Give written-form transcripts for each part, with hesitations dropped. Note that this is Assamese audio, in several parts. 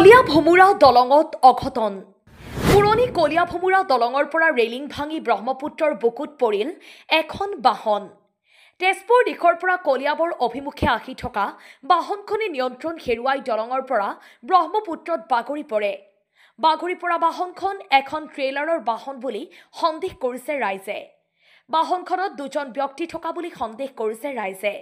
কলিয়া ভমুৰা দলঙত অঘটন পুৰণি কলিয়া ভমুৰা দলঙৰ পৰা ৰেলিং ভাঙি ব্ৰহ্মপুত্ৰৰ বুকুত পৰিল এখন বাহন। তেজপুৰ দিশৰ পৰা কলিয়াবৰ অভিমুখে আহি থকা বাহনখনে নিয়ন্ত্ৰণ হেৰুৱাই দলঙৰ পৰা ব্ৰহ্মপুত্ৰত বাগৰি পৰে। বাগৰি পৰা বাহনখন এখন ট্ৰেইলাৰৰ বাহন বুলি সন্দেহ কৰিছে ৰাইজে। বাহনখনত দুজন ব্যক্তি থকা বুলি সন্দেহ কৰিছে ৰাইজে।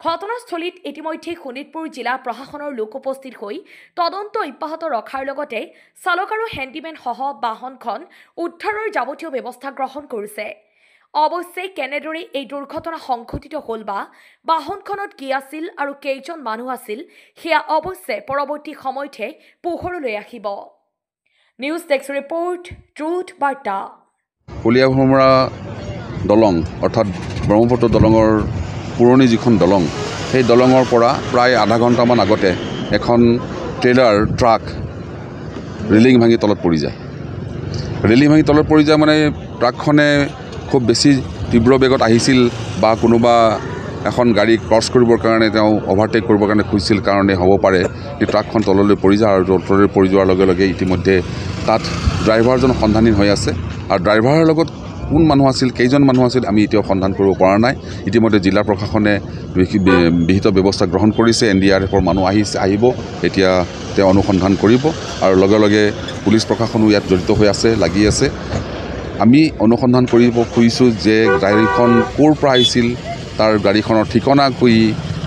ঘটনাস্থলীত ইতিমধ্যে শোণিতপুৰ জিলা প্ৰশাসনৰ লোক উপস্থিত হৈ তদন্ত অব্যাহত ৰখাৰ লগতে চালক আৰু হেণ্ডিমেন সহ বাহনখন উদ্ধাৰৰ যাৱতীয় ব্যৱস্থা গ্ৰহণ কৰিছে। অৱশ্যে কেনেদৰে এই দুৰ্ঘটনা সংঘটিত হ'ল বা বাহনখনত কি আছিল আৰু কেইজন মানুহ আছিল সেয়া অৱশ্যে পৰৱৰ্তী সময়তহে পোহৰলৈ আহিব। নিউজ ডেস্ক ৰিপৰ্ট, ট্ৰুথ বাৰ্তা। কলিয়া ভমুৰা দলং অৰ্থাৎ ব্ৰহ্মপুত্ৰ দলঙৰ পুৰণি যিখন দলং, সেই দলঙৰ পৰা প্ৰায় আধা ঘণ্টামান আগতে এখন ট্ৰেইলাৰ ট্ৰাক ৰেলিং ভাঙি তলত পৰি যায়। ৰেলিং ভাঙি তলত পৰি যায় মানে ট্ৰাকখনে খুব বেছি তীব্ৰ বেগত আহিছিল বা কোনোবা এখন গাড়ী ক্ৰছ কৰিবৰ কাৰণে তেওঁ অভাৰটেক কৰিবৰ কাৰণে খুজিছিল কাৰণে হ'ব পাৰে এই ট্ৰাকখন তললৈ পৰি যায়। আৰু তললৈ পৰি যোৱাৰ লগে লগে ইতিমধ্যে তাত ড্ৰাইভাৰজন সন্ধানহীন হৈ আছে। আৰু ড্ৰাইভাৰৰ লগত কোন মানুহ আছিল, কেইজন মানুহ আছিল আমি এতিয়াও সন্ধান কৰিব পৰা নাই। ইতিমধ্যে জিলা প্ৰশাসনে বিহিত ব্যৱস্থা গ্ৰহণ কৰিছে। NDRFৰ মানুহ আহিব, এতিয়া তেওঁ অনুসন্ধান কৰিব আৰু লগে লগে পুলিচ প্ৰশাসনো ইয়াত জড়িত হৈ আছে, লাগি আছে। আমি অনুসন্ধান কৰিব খুজিছোঁ যে গাড়ীখন ক'ৰ পৰা আহিছিল, তাৰ গাড়ীখনৰ ঠিকনা কি,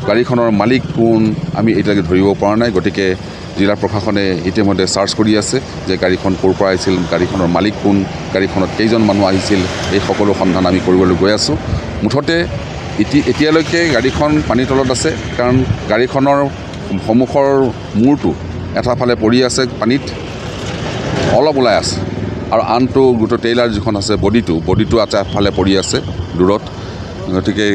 গাড়ীখনৰ মালিক কোন, আমি এতিয়ালৈকে ধৰিব পৰা নাই। গতিকে জিলা প্ৰশাসনে ইতিমধ্যে চাৰ্চ কৰি আছে যে গাড়ীখন ক'ৰ পৰা আহিছিল, গাড়ীখনৰ মালিক কোন, গাড়ীখনত কেইজন মানুহ আহিছিল, এই সকলো সন্ধান আমি কৰিবলৈ গৈ আছোঁ। মুঠতে এতিয়ালৈকে গাড়ীখন পানীৰ তলত আছে, কাৰণ গাড়ীখনৰ সন্মুখৰ মূৰটো এটা ফালে পৰি আছে পানীত, অলপ ওলাই আছে, আৰু আনটো গোটেই ট্ৰেইলাৰ যিখন আছে বডিটো এটা ফালে পৰি আছে দূৰত। গতিকে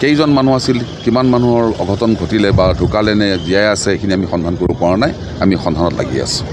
কেইজন মানুহ আছিল, কিমান মানুহৰ অঘটন ঘটিলে বা ঢুকালে নে জীয়াই আছে, এইখিনি আমি সন্ধান কৰিব পৰা নাই। আমি সন্ধানত লাগি আছোঁ।